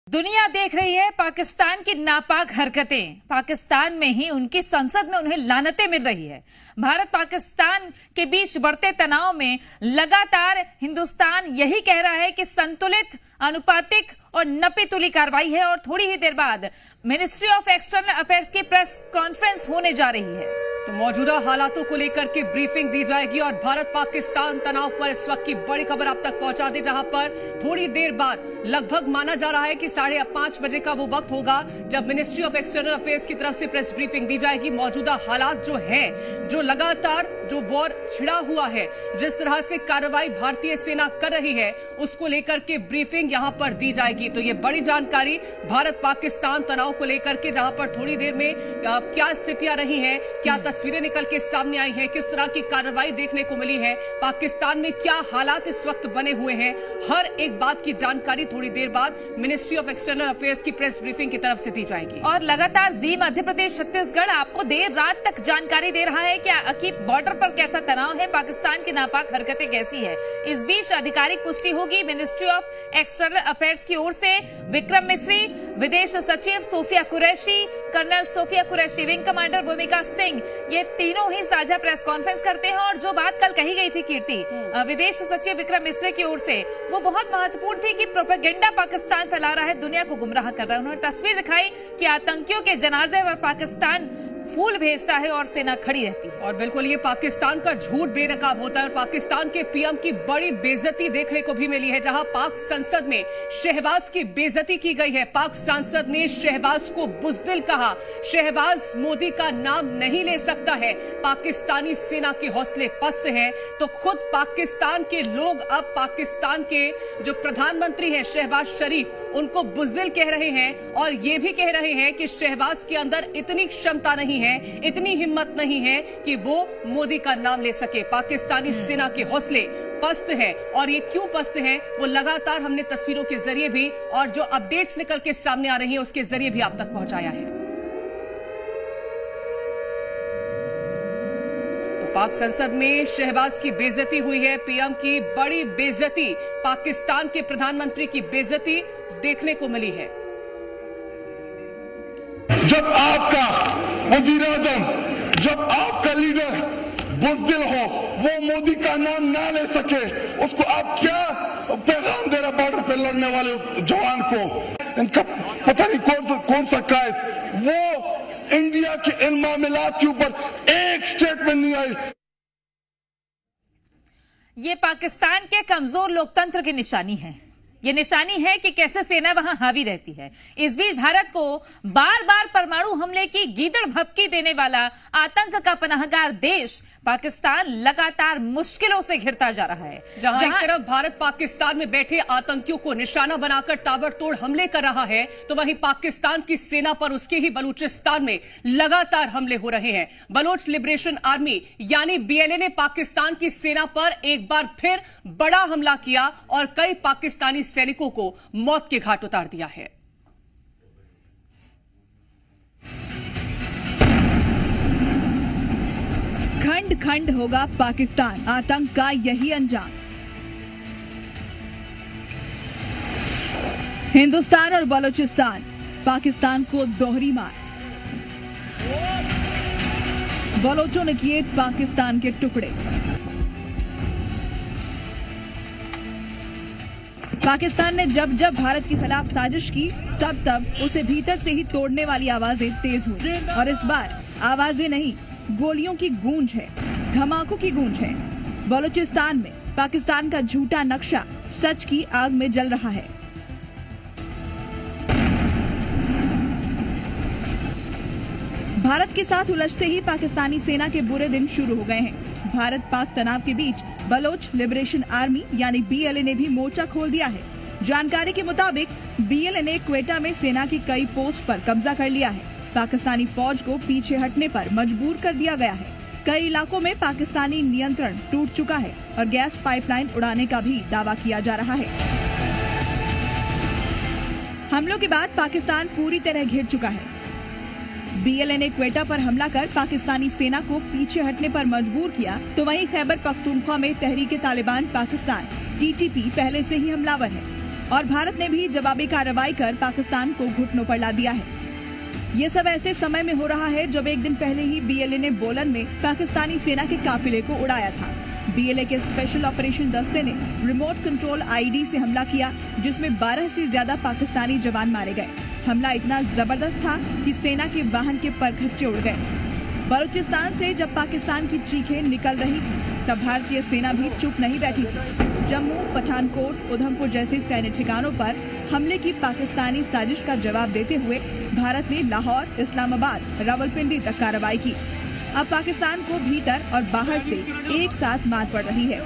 दुनिया देख रही है पाकिस्तान की नापाक हरकतें। पाकिस्तान में ही उनकी संसद में उन्हें लानतें मिल रही है। भारत पाकिस्तान के बीच बढ़ते तनाव में लगातार हिंदुस्तान यही कह रहा है कि संतुलित, अनुपातिक और नपीतुली कार्रवाई है और थोड़ी ही देर बाद मिनिस्ट्री ऑफ एक्सटर्नल अफेयर्स की प्रेस कॉन्फ्रेंस होने जा रही है। तो मौजूदा हालातों को लेकर के ब्रीफिंग दी जाएगी और भारत पाकिस्तान तनाव पर इस वक्त की बड़ी खबर आप तक पहुंचा दे, जहां पर थोड़ी देर बाद लगभग माना जा रहा है कि 5:30 बजे का वो वक्त होगा जब मिनिस्ट्री ऑफ एक्सटर्नल अफेयर्स की तरफ से प्रेस ब्रीफिंग दी जाएगी। मौजूदा हालात जो है, जो लगातार जो वॉर छिड़ा हुआ है, जिस तरह से कार्रवाई भारतीय सेना कर रही है, उसको लेकर के ब्रीफिंग यहां पर दी जाएगी। तो ये बड़ी जानकारी भारत पाकिस्तान तनाव को लेकर के, जहां पर थोड़ी देर में क्या स्थितियां रही हैं, क्या तस्वीरें निकल के सामने आई हैं, किस तरह की कार्रवाई देखने को मिली है, पाकिस्तान में क्या हालात इस वक्त बने हुए हैं, हर एक बात की जानकारी थोड़ी देर बाद मिनिस्ट्री ऑफ एक्सटर्नल अफेयर्स की प्रेस ब्रीफिंग की तरफ से दी जाएगी। और लगातार जी मध्य प्रदेश छत्तीसगढ़ आपको देर रात तक जानकारी दे रहा है कि बॉर्डर पर कैसा तनाव है, पाकिस्तान की नापाक हरकतें कैसी है। इस बीच आधिकारिक पुष्टि होगी मिनिस्ट्री ऑफ एक्सटर्नल अफेयर्स की ओर से। विक्रम मिश्री, विदेश सचिव Sofia Qureshi, colonel Sofia Qureshi, wing commander Bhumika Singh, ये तीनों ही साझा प्रेस कॉन्फ्रेंस करते हैं। और जो बात कल कही गई थी कीर्ति, विदेश सचिव विक्रम मिश्री की ओर से, वो बहुत महत्वपूर्ण थी कि प्रोपेगेंडा पाकिस्तान फैला रहा है, दुनिया को गुमराह कर रहा है। उन्होंने तस्वीर दिखाई कि आतंकियों के जनाजे पर पाकिस्तान फूल भेजता है और सेना खड़ी रहती है। और बिल्कुल ये पाकिस्तान का झूठ बेनकाब होता है और पाकिस्तान के पीएम की बड़ी बेइज्जती देखने को भी मिली है, जहां पाक संसद में शहबाज की बेइज्जती की गई है। पाक सांसद ने शहबाज को बुज़दिल कहा। शहबाज मोदी का नाम नहीं ले सकता है। पाकिस्तानी सेना के हौसले पस्त हैं। तो खुद पाकिस्तान के लोग अब पाकिस्तान के जो प्रधानमंत्री हैं शहबाज शरीफ, उनको बुज़दिल कह रहे हैं और ये भी कह रहे हैं कि शहबाज के अंदर इतनी क्षमता नहीं है, इतनी हिम्मत नहीं है कि वो मोदी का नाम ले सके। पाकिस्तानी सेना के हौसले पस्त हैं और ये क्यों पस्त हैं, वो लगातार हमने तस्वीरों के जरिए भी और जो अपडेट्स निकल के सामने आ रही हैं उसके जरिए भी आप तक पहुंचाया है। तो पाक संसद में शहबाज की बेइज्जती हुई है, पीएम की बड़ी बेइज्जती, पाकिस्तान के प्रधानमंत्री की बेइज्जती देखने को मिली है। जब आपका वजीर आजम, जब आपका लीडर बुज़दिल हो, वो मोदी का नाम ना ले सके, उसको आप क्या पैगाम दे रहे बॉर्डर पे लड़ने वाले जवान को? इनका पता नहीं कौन सा कायद, वो इंडिया के इन मामलात के ऊपर एक स्टेटमेंट नहीं आई। ये पाकिस्तान के कमजोर लोकतंत्र की निशानी है। ये निशानी है कि कैसे सेना वहां हावी रहती है। इस बीच भारत को बार बार परमाणु हमले की गीदड़ भभकी देने वाला आतंक का पनाहगार देश पाकिस्तान लगातार मुश्किलों से घिरता जा रहा है। जहां एक तरफ भारत पाकिस्तान में बैठे आतंकियों को निशाना बनाकर ताबड़तोड़ हमले कर रहा है, तो वहीं पाकिस्तान की सेना पर उसके ही बलूचिस्तान में लगातार हमले हो रहे हैं। बलोच लिबरेशन आर्मी यानी बीएलए ने पाकिस्तान की सेना पर एक बार फिर बड़ा हमला किया और कई पाकिस्तानी सैनिकों को मौत के घाट उतार दिया है। खंड खंड होगा पाकिस्तान, आतंक का यही अंजाम। हिंदुस्तान और बलूचिस्तान, पाकिस्तान को दोहरी मार। बलोचों ने किए पाकिस्तान के टुकड़े। पाकिस्तान ने जब जब भारत के खिलाफ साजिश की, तब तब उसे भीतर से ही तोड़ने वाली आवाजें तेज हुई। और इस बार आवाजें नहीं, गोलियों की गूंज है, धमाकों की गूंज है। बलूचिस्तान में पाकिस्तान का झूठा नक्शा सच की आग में जल रहा है। भारत के साथ उलझते ही पाकिस्तानी सेना के बुरे दिन शुरू हो गए हैं। भारत पाक तनाव के बीच बलोच लिबरेशन आर्मी यानी बीएलए ने भी मोर्चा खोल दिया है। जानकारी के मुताबिक बीएलए ने क्वेटा में सेना की कई पोस्ट पर कब्जा कर लिया है। पाकिस्तानी फौज को पीछे हटने पर मजबूर कर दिया गया है। कई इलाकों में पाकिस्तानी नियंत्रण टूट चुका है और गैस पाइपलाइन उड़ाने का भी दावा किया जा रहा है। हमलों के बाद पाकिस्तान पूरी तरह घिर चुका है। बीएलए ने क्वेटा पर हमला कर पाकिस्तानी सेना को पीछे हटने पर मजबूर किया, तो वहीं खैबर पख्तूनख्वा में तहरीक-ए-तालिबान पाकिस्तान टीटीपी पहले से ही हमलावर है और भारत ने भी जवाबी कार्रवाई कर पाकिस्तान को घुटनों पर ला दिया है। ये सब ऐसे समय में हो रहा है जब एक दिन पहले ही बीएलए ने बोलन में पाकिस्तानी सेना के काफिले को उड़ाया था। बीएलए के स्पेशल ऑपरेशन दस्ते ने रिमोट कंट्रोल आईडी से हमला किया, जिसमें 12 से ज्यादा पाकिस्तानी जवान मारे गए। हमला इतना जबरदस्त था कि सेना के वाहन के परखच्चे उड़ गए। बलूचिस्तान से जब पाकिस्तान की चीखें निकल रही थी, तब भारतीय सेना भी चुप नहीं बैठी थी। जम्मू, पठानकोट, उधमपुर जैसे सैन्य ठिकानों पर हमले की पाकिस्तानी साजिश का जवाब देते हुए भारत ने लाहौर, इस्लामाबाद, रावलपिंडी तक कार्रवाई की। अब पाकिस्तान को भीतर और बाहर से एक साथ मार पड़ रही है।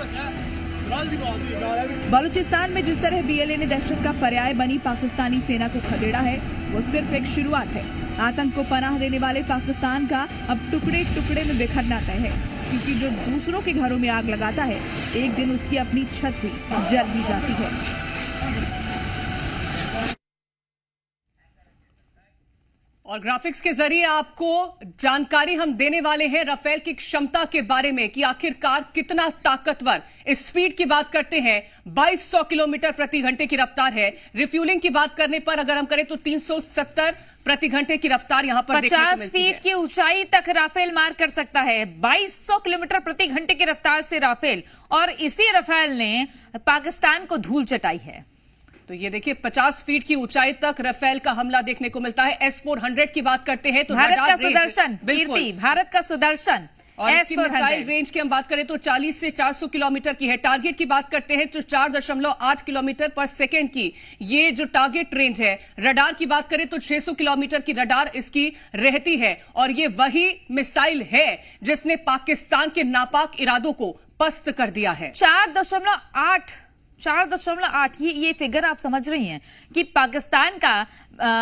बलूचिस्तान में जिस तरह बीएलए ने दहशत का पर्याय बनी पाकिस्तानी सेना को खदेड़ा है, वो सिर्फ एक शुरुआत है। आतंक को पनाह देने वाले पाकिस्तान का अब टुकड़े टुकड़े में बिखरना तय है, क्योंकि जो दूसरों के घरों में आग लगाता है, एक दिन उसकी अपनी छत भी जल भी जाती है। और ग्राफिक्स के जरिए आपको जानकारी हम देने वाले हैं राफेल की क्षमता के बारे में कि आखिरकार कितना ताकतवर। इस स्पीड की बात करते हैं, 2200 किलोमीटर प्रति घंटे की रफ्तार है। रिफ्यूलिंग की बात करने पर अगर हम करें तो 370 प्रति घंटे की रफ्तार यहां पर 50 फीट की ऊंचाई तक राफेल मार कर सकता है। 2200 किलोमीटर प्रति घंटे की रफ्तार से राफेल, और इसी राफेल ने पाकिस्तान को धूल चटाई है। तो ये देखिए 50 फीट की ऊंचाई तक राफेल का हमला देखने को मिलता है। S-400 की बात करते हैं तो भारत का सुदर्शन, कीर्ति, भारत का सुदर्शन। और इसकी मिसाइल रेंज की हम बात करें तो 40 से 400 किलोमीटर की है। टारगेट की बात करते हैं तो 4.8 किलोमीटर पर सेकेंड की ये जो टारगेट रेंज है। रडार की बात करें तो 600 किलोमीटर की रडार इसकी रहती है, और ये वही मिसाइल है जिसने पाकिस्तान के नापाक इरादों को पस्त कर दिया है। 4.8 ये फिगर आप समझ रही हैं कि पाकिस्तान का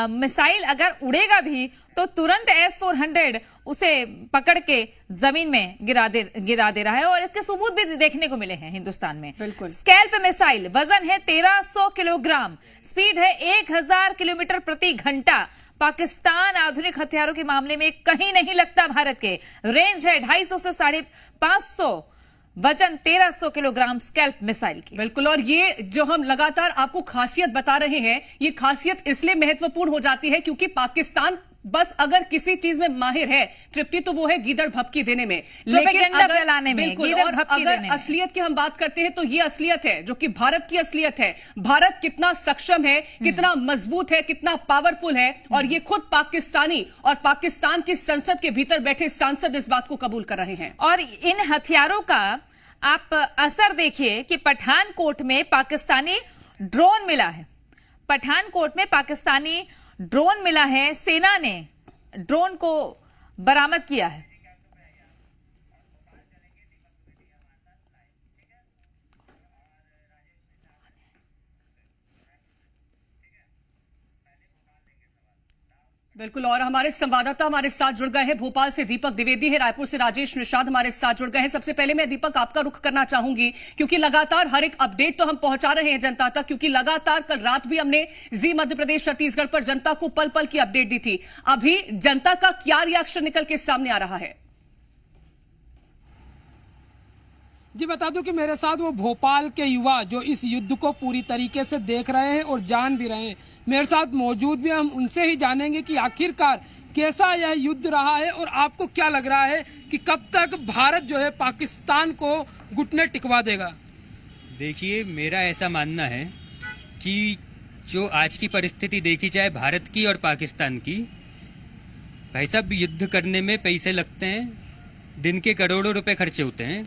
मिसाइल अगर उड़ेगा भी तो तुरंत S-400 उसे पकड़ के जमीन में गिरा दे रहा है, और इसके सबूत भी देखने को मिले हैं हिंदुस्तान में। बिल्कुल। स्कैल्प मिसाइल, वजन है 1300 किलोग्राम, स्पीड है 1000 किलोमीटर प्रति घंटा। पाकिस्तान आधुनिक हथियारों के मामले में कहीं नहीं लगता भारत के। रेंज है 250 से 550, वजन 1300 किलोग्राम स्कैल्प मिसाइल की। बिल्कुल, और ये जो हम लगातार आपको खासियत बता रहे हैं, ये खासियत इसलिए महत्वपूर्ण हो जाती है क्योंकि पाकिस्तान बस अगर किसी चीज में माहिर है तृप्ति, तो वो है गीदड़ भपकी देने में, लेकिन फैलाने में। बिल्कुल, और अगर असलियत की हम बात करते हैं तो ये असलियत है जो कि भारत की असलियत है। भारत कितना सक्षम है, कितना मजबूत है, कितना पावरफुल है, और ये खुद पाकिस्तानी और पाकिस्तान की संसद के भीतर बैठे सांसद इस बात को कबूल कर रहे हैं। और इन हथियारों का आप असर देखिए कि पठानकोट में पाकिस्तानी ड्रोन मिला है। पठानकोट में पाकिस्तानी ड्रोन मिला है, सेना ने ड्रोन को बरामद किया है। बिल्कुल, और हमारे संवाददाता हमारे साथ जुड़ गए हैं। भोपाल से दीपक द्विवेदी है, रायपुर से राजेश निषाद हमारे साथ जुड़ गए हैं। सबसे पहले मैं दीपक आपका रुख करना चाहूंगी, क्योंकि लगातार हर एक अपडेट तो हम पहुंचा रहे हैं जनता तक, क्योंकि लगातार कल रात भी हमने जी मध्य प्रदेश छत्तीसगढ़ पर जनता को पल पल की अपडेट दी थी। अभी जनता का क्या रिएक्शन निकल के सामने आ रहा है? जी बता दूं कि मेरे साथ वो भोपाल के युवा जो इस युद्ध को पूरी तरीके से देख रहे हैं और जान भी रहे हैं, मेरे साथ मौजूद भी। हम उनसे ही जानेंगे कि आखिरकार कैसा यह युद्ध रहा है और आपको क्या लग रहा है कि कब तक भारत जो है पाकिस्तान को घुटने टिकवा देगा। देखिए, मेरा ऐसा मानना है कि जो आज की परिस्थिति देखी जाए भारत की और पाकिस्तान की, भाई साहब युद्ध करने में पैसे लगते हैं, दिन के करोड़ों रुपए खर्चे होते हैं।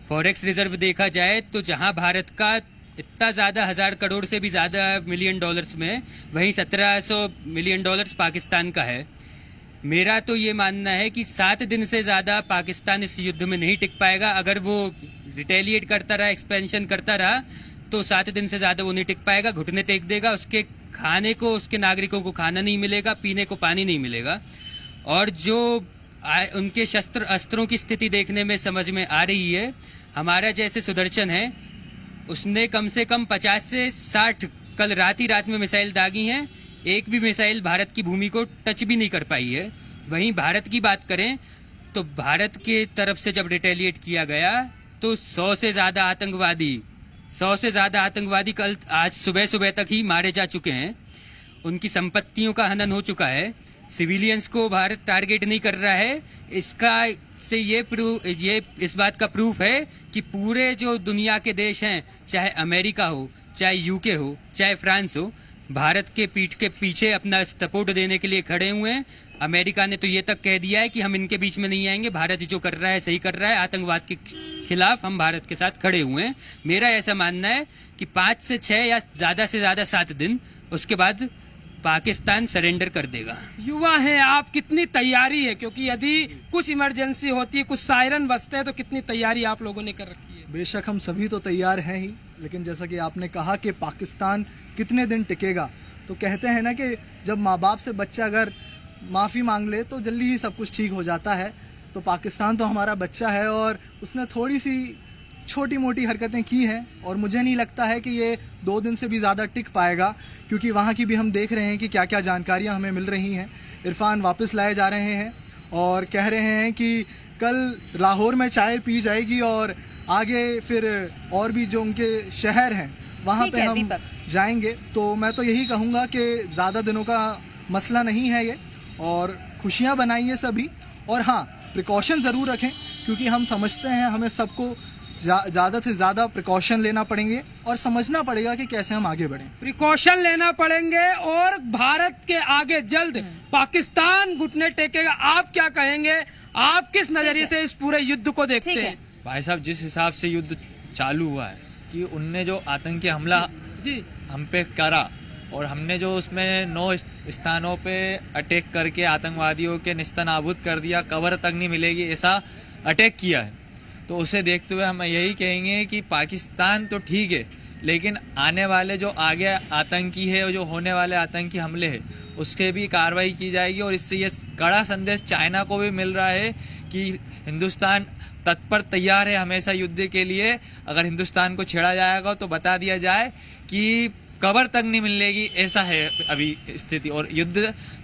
फॉरेक्स रिजर्व देखा जाए तो जहां भारत का इतना ज्यादा 1000 करोड़ से भी ज्यादा मिलियन डॉलर्स में, वहीं 1700 मिलियन डॉलर्स पाकिस्तान का है। मेरा तो ये मानना है कि 7 दिन से ज्यादा पाकिस्तान इस युद्ध में नहीं टिक पाएगा। अगर वो रिटेलिएट करता रहा, एक्सपेंशन करता रहा, तो 7 दिन से ज्यादा वो नहीं टिक पाएगा, घुटने टेक देगा। उसके खाने को, उसके नागरिकों को खाना नहीं मिलेगा, पीने को पानी नहीं मिलेगा। और जो उनके शस्त्र अस्त्रों की स्थिति देखने में समझ में आ रही है, हमारा जैसे सुदर्शन है उसने कम से कम 50 से 60 कल रात ही रात में मिसाइल दागी हैं। एक भी मिसाइल भारत की भूमि को टच भी नहीं कर पाई है। वहीं भारत की बात करें तो भारत के तरफ से जब रिटेलिएट किया गया तो 100 से ज्यादा आतंकवादी 100 से ज्यादा आतंकवादी कल आज सुबह सुबह तक ही मारे जा चुके हैं। उनकी संपत्तियों का हनन हो चुका है। सिविलियंस को भारत टारगेट नहीं कर रहा है। इसका से ये इस बात का प्रूफ है कि पूरे जो दुनिया के देश हैं, चाहे अमेरिका हो, चाहे यूके हो, चाहे फ्रांस हो, भारत के पीठ के पीछे अपना सपोर्ट देने के लिए खड़े हुए हैं। अमेरिका ने तो ये तक कह दिया है कि हम इनके बीच में नहीं आएंगे, भारत जो कर रहा है सही कर रहा है, आतंकवाद के खिलाफ हम भारत के साथ खड़े हुए हैं। मेरा ऐसा मानना है कि 5 से 6 या ज्यादा से ज्यादा 7 दिन उसके बाद पाकिस्तान सरेंडर कर देगा। युवा हैं आप, कितनी तैयारी है? क्योंकि यदि कुछ इमरजेंसी होती है, कुछ सायरन बजते हैं, तो कितनी तैयारी आप लोगों ने कर रखी है? बेशक हम सभी तो तैयार हैं ही, लेकिन जैसा कि आपने कहा कि पाकिस्तान कितने दिन टिकेगा, तो कहते हैं ना कि जब माँ बाप से बच्चा अगर माफ़ी मांग ले तो जल्दी ही सब कुछ ठीक हो जाता है। तो पाकिस्तान तो हमारा बच्चा है और उसने थोड़ी सी छोटी मोटी हरकतें की हैं और मुझे नहीं लगता है कि ये 2 दिन से भी ज़्यादा टिक पाएगा, क्योंकि वहाँ की भी हम देख रहे हैं कि क्या क्या जानकारियाँ हमें मिल रही हैं। इरफान वापस लाए जा रहे हैं और कह रहे हैं कि कल लाहौर में चाय पी जाएगी और आगे फिर और भी जो उनके शहर हैं वहाँ पे हम जाएंगे। तो मैं तो यही कहूँगा कि ज़्यादा दिनों का मसला नहीं है ये, और खुशियाँ बनाइए सभी, और हाँ प्रिकॉशन ज़रूर रखें, क्योंकि हम समझते हैं हमें सबको ज़्यादा से ज़्यादा प्रिकॉशन लेना पड़ेंगे और समझना पड़ेगा कि कैसे हम आगे बढ़ें। प्रिकॉशन लेना पड़ेंगे और भारत के आगे जल्द पाकिस्तान घुटने टेकेगा। आप क्या कहेंगे? आप किस नजरिए से इस पूरे युद्ध को देखते हैं? भाई साहब, जिस हिसाब से युद्ध चालू हुआ है कि उनने जो आतंकी हमला हम पे करा और हमने जो उसमें 9 स्थानों पे अटैक करके आतंकवादियों के निस्तनाबूद कर दिया, कवर तक नहीं मिलेगी ऐसा अटैक किया है, तो उसे देखते हुए हम यही कहेंगे कि पाकिस्तान तो ठीक है, लेकिन आने वाले जो आगे आतंकी है, जो होने वाले आतंकी हमले हैं, उसके भी कार्रवाई की जाएगी। और इससे ये कड़ा संदेश चाइना को भी मिल रहा है कि हिंदुस्तान तत्पर तैयार है हमेशा युद्ध के लिए। अगर हिंदुस्तान को छेड़ा जाएगा तो बता दिया जाए कि कबर तक नहीं मिलेगी, ऐसा है अभी स्थिति। और युद्ध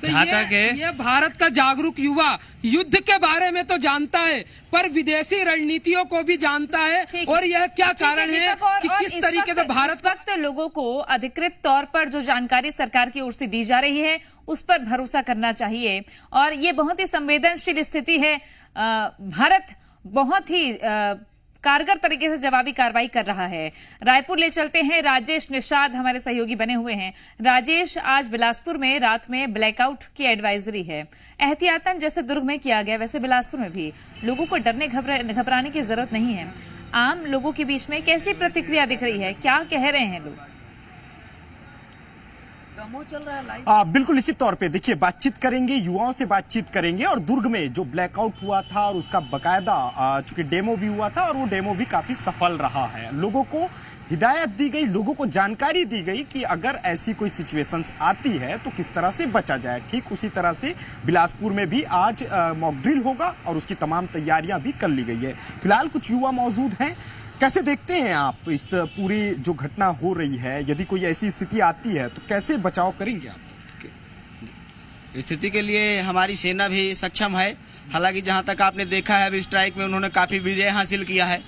जहाँ तक है, ये भारत का जागरूक युवा युद्ध के बारे में तो जानता है, पर विदेशी रणनीतियों को भी जानता है। और यह क्या कारण है कि किस तरीके से भारत इस वक्त लोगों को अधिकृत तौर पर जो जानकारी सरकार की ओर से दी जा रही है उस पर भरोसा करना चाहिए। और ये बहुत ही संवेदनशील स्थिति है। भारत बहुत ही कारगर तरीके से जवाबी कार्रवाई कर रहा है। रायपुर ले चलते हैं, राजेश निषाद हमारे सहयोगी बने हुए हैं। राजेश, आज बिलासपुर में रात में ब्लैकआउट की एडवाइजरी है। एहतियातन जैसे दुर्ग में किया गया वैसे बिलासपुर में भी लोगों को डरने घबराने की जरूरत नहीं है। आम लोगों के बीच में कैसी प्रतिक्रिया दिख रही है, क्या कह रहे हैं लोग? बिल्कुल निश्चित तौर पे देखिए, बातचीत करेंगे, युवाओं से बातचीत करेंगे। और दुर्ग में जो ब्लैकआउट हुआ था और उसका बकायदा चूंकि डेमो भी हुआ था और वो डेमो भी काफी सफल रहा है। लोगों को हिदायत दी गई, लोगों को जानकारी दी गई कि अगर ऐसी कोई सिचुएशंस आती है तो किस तरह से बचा जाए। ठीक उसी तरह से बिलासपुर में भी आज मॉक ड्रिल होगा और उसकी तमाम तैयारियां भी कर ली गई है। फिलहाल कुछ युवा मौजूद हैं। कैसे देखते हैं आप इस पूरी जो घटना हो रही है? यदि कोई ऐसी स्थिति आती है तो कैसे बचाव करेंगे आप? स्थिति के लिए हमारी सेना भी सक्षम है। हालांकि जहां तक आपने देखा है, अभी स्ट्राइक में उन्होंने काफी विजय हासिल किया है।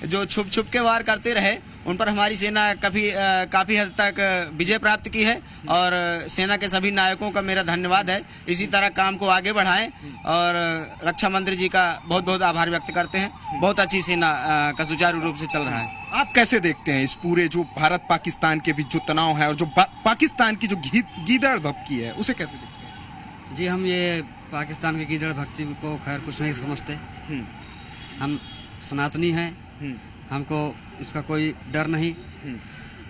जो छुप छुप के वार करते रहे उन पर हमारी सेना काफी हद तक विजय प्राप्त की है। और सेना के सभी नायकों का मेरा धन्यवाद है। इसी तरह काम को आगे बढ़ाएं और रक्षा मंत्री जी का बहुत बहुत आभार व्यक्त करते हैं। बहुत अच्छी सेना का सुचारू रूप से चल रहा है। आप कैसे देखते हैं इस पूरे जो भारत पाकिस्तान के बीच जो तनाव है और जो पाकिस्तान की जो गीदड़ भभकी है उसे कैसे देखते हैं? जी, हम ये पाकिस्तान की गीदड़ भक्ति को खैर कुछ नहीं समझते। हम सनातनी हैं, हमको इसका कोई डर नहीं।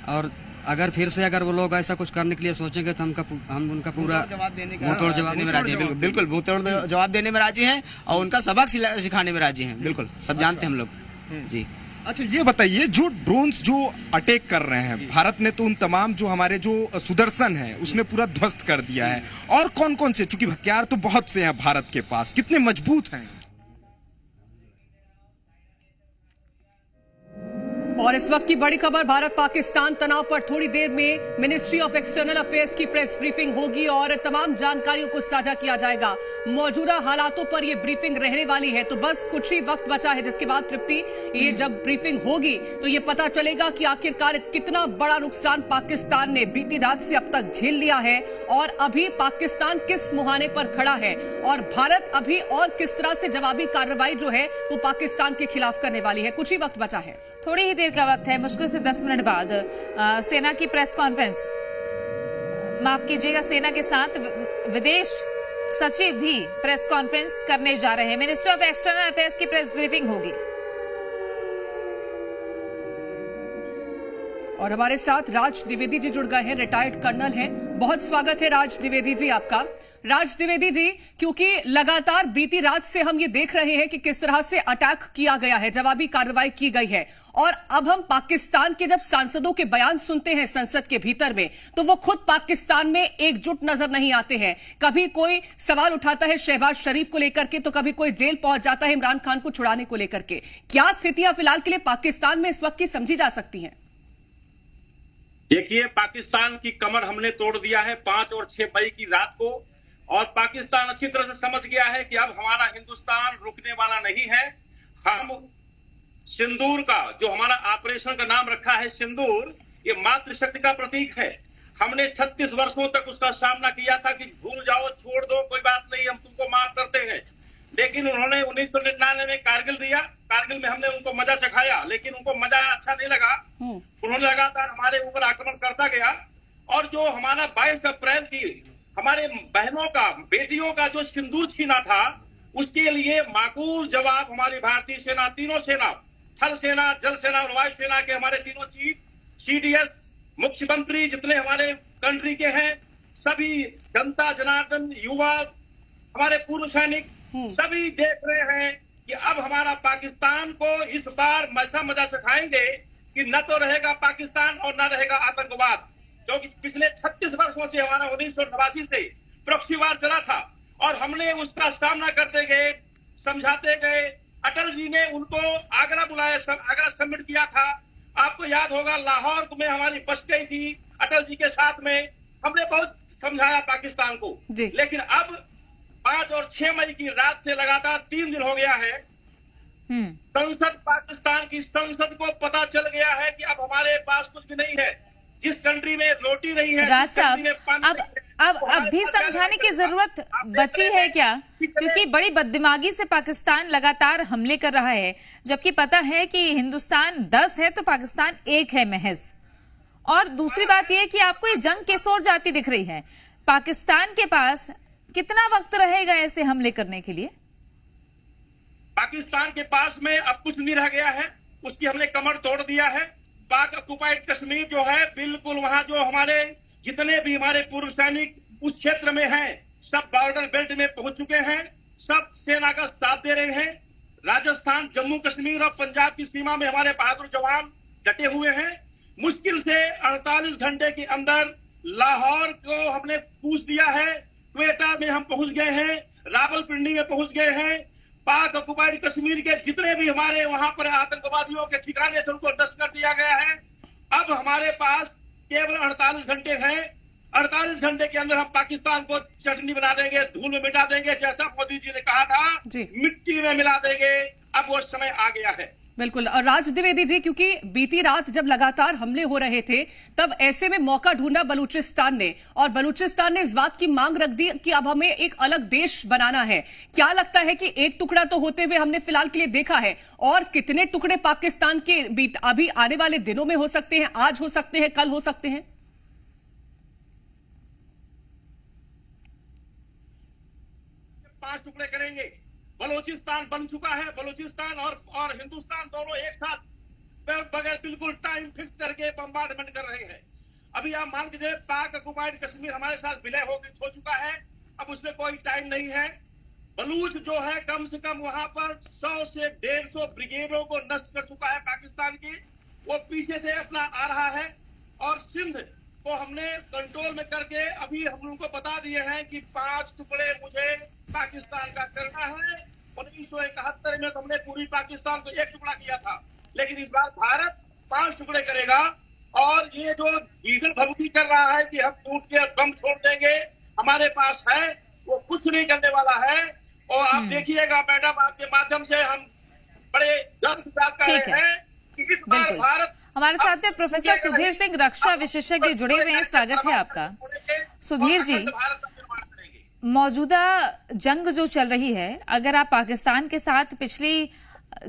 और अगर फिर से अगर वो लोग ऐसा कुछ करने के लिए सोचेंगे तो हम उनका पूरा मुंहतोड़ जवाब देने में राजी हैं। बिल्कुल मुंहतोड़ जवाब देने में राजी हैं और उनका सबक सिखाने में राजी हैं। बिल्कुल, सब जानते हैं हम लोग जी। अच्छा, ये बताइए, जो ड्रोन्स जो अटैक कर रहे हैं, भारत ने तो उन तमाम जो हमारे जो सुदर्शन है उसने पूरा ध्वस्त कर दिया है। और कौन कौन से, चूंकि हथियार तो बहुत से हैं भारत के पास, कितने मजबूत हैं? और इस वक्त की बड़ी खबर, भारत पाकिस्तान तनाव पर थोड़ी देर में मिनिस्ट्री ऑफ एक्सटर्नल अफेयर्स की प्रेस ब्रीफिंग होगी और तमाम जानकारियों को साझा किया जाएगा। मौजूदा हालातों पर यह ब्रीफिंग रहने वाली है, तो बस कुछ ही वक्त बचा है, जिसके बाद तृप्ति ये जब ब्रीफिंग होगी तो ये पता चलेगा कि आखिरकार कितना बड़ा नुकसान पाकिस्तान ने बीती रात से अब तक झेल लिया है और अभी पाकिस्तान किस मुहाने पर खड़ा है और भारत अभी और किस तरह से जवाबी कार्रवाई जो है वो पाकिस्तान के खिलाफ करने वाली है। कुछ ही वक्त बचा है, थोड़ी ही देर का वक्त है, मुश्किल से 10 मिनट बाद सेना की प्रेस कॉन्फ्रेंस, माफ कीजिएगा, सेना के साथ विदेश सचिव भी प्रेस कॉन्फ्रेंस करने जा रहे हैं। मिनिस्टर ऑफ एक्सटर्नल अफेयर्स की प्रेस ब्रीफिंग होगी। और हमारे साथ राज द्विवेदी जी जुड़ गए हैं, रिटायर्ड कर्नल हैं। बहुत स्वागत है राज द्विवेदी जी आपका। राज द्विवेदी जी, क्योंकि लगातार बीती रात से हम ये देख रहे हैं कि किस तरह से अटैक किया गया है, जवाबी कार्रवाई की गई है, और अब हम पाकिस्तान के जब सांसदों के बयान सुनते हैं संसद के भीतर में, तो वो खुद पाकिस्तान में एकजुट नजर नहीं आते हैं। कभी कोई सवाल उठाता है शहबाज शरीफ को लेकर के, तो कभी कोई जेल पहुंच जाता है इमरान खान को छुड़ाने को लेकर के। क्या स्थितियां फिलहाल के लिए पाकिस्तान में इस वक्त की समझी जा सकती हैं? देखिए, पाकिस्तान की कमर हमने तोड़ दिया है 5 और 6 मई की रात को, और पाकिस्तान अच्छी तरह से समझ गया है कि अब हमारा हिंदुस्तान रुकने वाला नहीं है। हम सिंदूर का, जो हमारा ऑपरेशन का नाम रखा है सिंदूर, ये मातृशक्ति का प्रतीक है। हमने 36 वर्षों तक उसका सामना किया था कि भूल जाओ, छोड़ दो, कोई बात नहीं, हम तुमको माफ करते हैं। लेकिन उन्होंने 1999 में कारगिल दिया, कारगिल में हमने उनको मजा चखाया, लेकिन उनको मजा अच्छा नहीं लगा। उन्होंने लगातार हमारे ऊपर आक्रमण करता गया, और जो हमारा 22 अप्रैल की हमारे बहनों का, बेटियों का जो सिंदूर छीना था, उसके लिए माकूल जवाब हमारी भारतीय सेना, तीनों सेना, थल सेना, जल सेना और वायु सेना के हमारे तीनों चीफ, सीडीएस, मुख्यमंत्री, जितने हमारे कंट्री के हैं, सभी जनता जनार्दन, युवा, हमारे पूर्व सैनिक, सभी देख रहे हैं कि अब हमारा पाकिस्तान को इस बार ऐसा मजा चखाएंगे कि न तो रहेगा पाकिस्तान और न रहेगा आतंकवाद। क्योंकि पिछले 36 वर्षों से हमारा 1989 से प्रॉक्सी वार चला था, और हमने उसका सामना करते गए, समझाते गए। अटल जी ने उनको आगरा बुलाया, आगरा समिट किया था, आपको याद होगा, लाहौर में हमारी बस गई थी अटल जी के साथ में। हमने बहुत समझाया पाकिस्तान को, लेकिन अब 5 और 6 मई की रात से लगातार 3 दिन हो गया है। संसद, पाकिस्तान की संसद को पता चल गया है कि अब हमारे पास कुछ भी नहीं है। जिस कंट्री में रोटी नहीं है, राज साहब, अब भी समझाने की जरूरत बची है क्या? क्योंकि बड़ी बददिमागी से पाकिस्तान लगातार हमले कर रहा है, जबकि पता है कि हिंदुस्तान 10 है तो पाकिस्तान 1 है महज। और दूसरी बात यह कि आपको ये जंग किस ओर जाती दिख रही है? पाकिस्तान के पास कितना वक्त रहेगा ऐसे हमले करने के लिए? पाकिस्तान के पास में अब कुछ नहीं रह गया है, उसकी हमने कमर तोड़ दिया है। पाक ऑक्युपाइड कश्मीर जो है, बिल्कुल वहां जो हमारे जितने भी हमारे पूर्व सैनिक उस क्षेत्र में हैं, सब बॉर्डर बेल्ट में पहुंच चुके हैं, सब सेना का साथ दे रहे हैं। राजस्थान, जम्मू कश्मीर और पंजाब की सीमा में हमारे बहादुर जवान डटे हुए हैं। मुश्किल से 48 घंटे के अंदर लाहौर को हमने पूछ दिया है, क्वेटा में हम पहुंच गए हैं, रावलपिंडी में पहुंच गए हैं। पाक ऑक्युपाइड कश्मीर के जितने भी हमारे वहां पर आतंकवादियों के ठिकाने थे, उनको नष्ट कर दिया गया है। अब हमारे पास केवल 48 घंटे हैं। 48 घंटे के अंदर हम पाकिस्तान को चटनी बना देंगे, धूल में मिटा देंगे, जैसा मोदी जी ने कहा था, मिट्टी में मिला देंगे। अब वो समय आ गया है। बिल्कुल। और राज द्विवेदी जी, क्योंकि बीती रात जब लगातार हमले हो रहे थे, तब ऐसे में मौका ढूंढा बलूचिस्तान ने, और बलूचिस्तान ने इस बात की मांग रख दी कि अब हमें एक अलग देश बनाना है। क्या लगता है कि एक टुकड़ा तो होते हुए हमने फिलहाल के लिए देखा है, और कितने टुकड़े पाकिस्तान के अभी आने वाले दिनों में हो सकते हैं? आज हो सकते हैं, कल हो सकते हैं? पांच टुकड़े करेंगे। बलूचिस्तान बन चुका है, बलूचिस्तान और हिंदुस्तान दोनों एक साथ बगैर बिल्कुल टाइम फिक्स करके बम्बार्डमेंट कर रहे हैं। अभी आप मान लीजिए, पाक ऑक्युपाइड कश्मीर हमारे साथ विलय हो चुका है, अब उसमें कोई टाइम नहीं है। बलूच जो है, कम से कम वहां पर 100 से 150 ब्रिगेडों को नष्ट कर चुका है पाकिस्तान की, वो पीछे से अपना आ रहा है। और सिंध को हमने कंट्रोल में करके अभी हम उनको बता दिए हैं कि 5 टुकड़े मुझे पाकिस्तान का करना है। 1971 में तो हमने पूरी पाकिस्तान को एक टुकड़ा किया था, लेकिन इस बार भारत 5 टुकड़े करेगा। और ये जो डीजल भभूति कर रहा है कि हम टूट के बम छोड़ देंगे, हमारे पास है, वो कुछ नहीं करने वाला है। और आप देखिएगा मैडम, आपके माध्यम से हम बड़े गर्व के साथ कह रहे हैं कि इस बार भारत। हमारे साथ में प्रोफेसर सुधीर सिंह, रक्षा विशेषज्ञ, जुड़े हुए हैं। स्वागत है आपका सुधीर जी। मौजूदा जंग जो चल रही है, अगर आप पाकिस्तान के साथ पिछली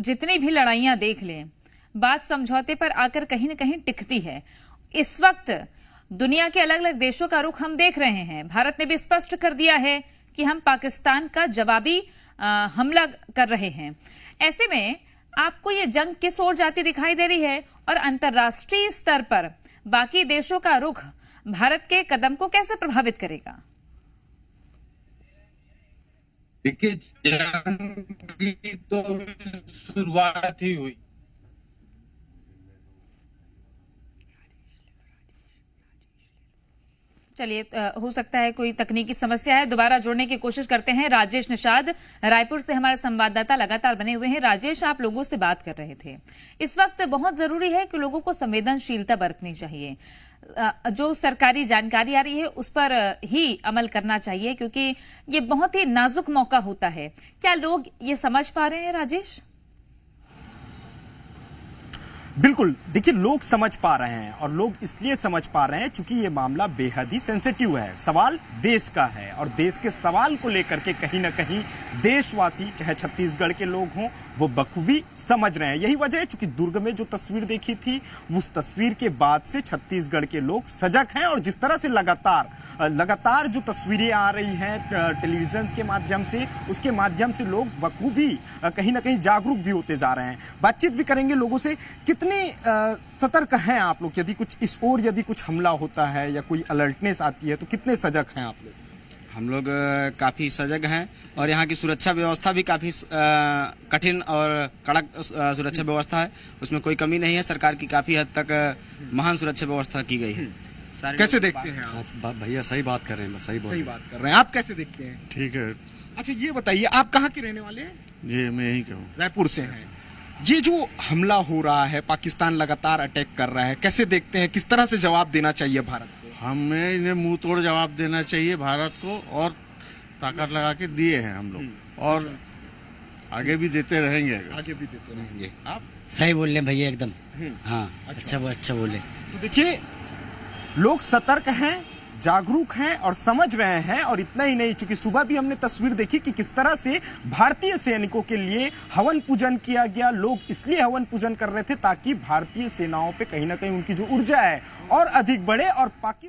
जितनी भी लड़ाइयां देख लें, बात समझौते पर आकर कहीं न कहीं टिकती है। इस वक्त दुनिया के अलग अलग देशों का रुख हम देख रहे हैं। भारत ने भी स्पष्ट कर दिया है कि हम पाकिस्तान का जवाबी हमला कर रहे हैं। ऐसे में आपको ये जंग किस ओर जाती दिखाई दे रही है, और अंतर्राष्ट्रीय स्तर पर बाकी देशों का रुख भारत के कदम को कैसे प्रभावित करेगा? देखिए, जंग की तो शुरुआत ही हुई। चलिए, हो सकता है कोई तकनीकी समस्या है, दोबारा जोड़ने की कोशिश करते हैं। राजेश निषाद रायपुर से हमारे संवाददाता लगातार बने हुए हैं। राजेश, आप लोगों से बात कर रहे थे, इस वक्त बहुत जरूरी है कि लोगों को संवेदनशीलता बरतनी चाहिए। जो सरकारी जानकारी आ रही है उस पर ही अमल करना चाहिए, क्योंकि ये बहुत ही नाजुक मौका होता है। क्या लोग ये समझ पा रहे हैं राजेश? बिल्कुल, देखिए, लोग समझ पा रहे हैं, और लोग इसलिए समझ पा रहे हैं क्योंकि ये मामला बेहद ही सेंसिटिव है। सवाल देश का है, और देश के सवाल को लेकर के कहीं ना कहीं देशवासी, चाहे छत्तीसगढ़ के लोग हों, वो बखूबी समझ रहे हैं। यही वजह है, चूंकि दुर्ग में जो तस्वीर देखी थी, उस तस्वीर के बाद से छत्तीसगढ़ के लोग सजग हैं। और जिस तरह से लगातार जो तस्वीरें आ रही हैं टेलीविजन के माध्यम से, उसके माध्यम से लोग बखूबी कहीं ना कहीं जागरूक भी होते जा रहे हैं। बातचीत भी करेंगे लोगों से। कितने सतर्क हैं आप लोग? यदि कुछ इस ओर यदि कुछ हमला होता है या कोई अलर्टनेस आती है, तो कितने सजग हैं आप लोग? हम लोग काफ़ी सजग हैं, और यहाँ की सुरक्षा व्यवस्था भी काफ़ी कठिन और कड़क सुरक्षा व्यवस्था है। उसमें कोई कमी नहीं है। सरकार की काफ़ी हद तक महान सुरक्षा व्यवस्था की गई है। कैसे देखते हैं आप? भैया सही बात कर रहे हैं, सही बात कर रहे हैं। आप कैसे देखते हैं? ठीक है। अच्छा, ये बताइए, आप कहाँ के रहने वाले हैं? ये मैं यहीं का हूँ, रायपुर से हैं। ये जो हमला हो रहा है, पाकिस्तान लगातार अटैक कर रहा है, कैसे देखते हैं? किस तरह से जवाब देना चाहिए भारत को? हमें इन्हें मुंह तोड़ जवाब देना चाहिए भारत को, और ताकत लगा के दिए हैं हम लोग, और आगे भी देते रहेंगे। आप सही बोल रहे भैया, एकदम। हाँ, अच्छा बोले। तो देखिए, लोग सतर्क हैं, जागरूक हैं और समझ रहे हैं। और इतना ही नहीं, चूंकि सुबह भी हमने तस्वीर देखी कि किस तरह से भारतीय सैनिकों के लिए हवन पूजन किया गया। लोग इसलिए हवन पूजन कर रहे थे ताकि भारतीय सेनाओं पे कहीं ना कहीं उनकी जो ऊर्जा है और अधिक बढ़े, और पाकिस्तान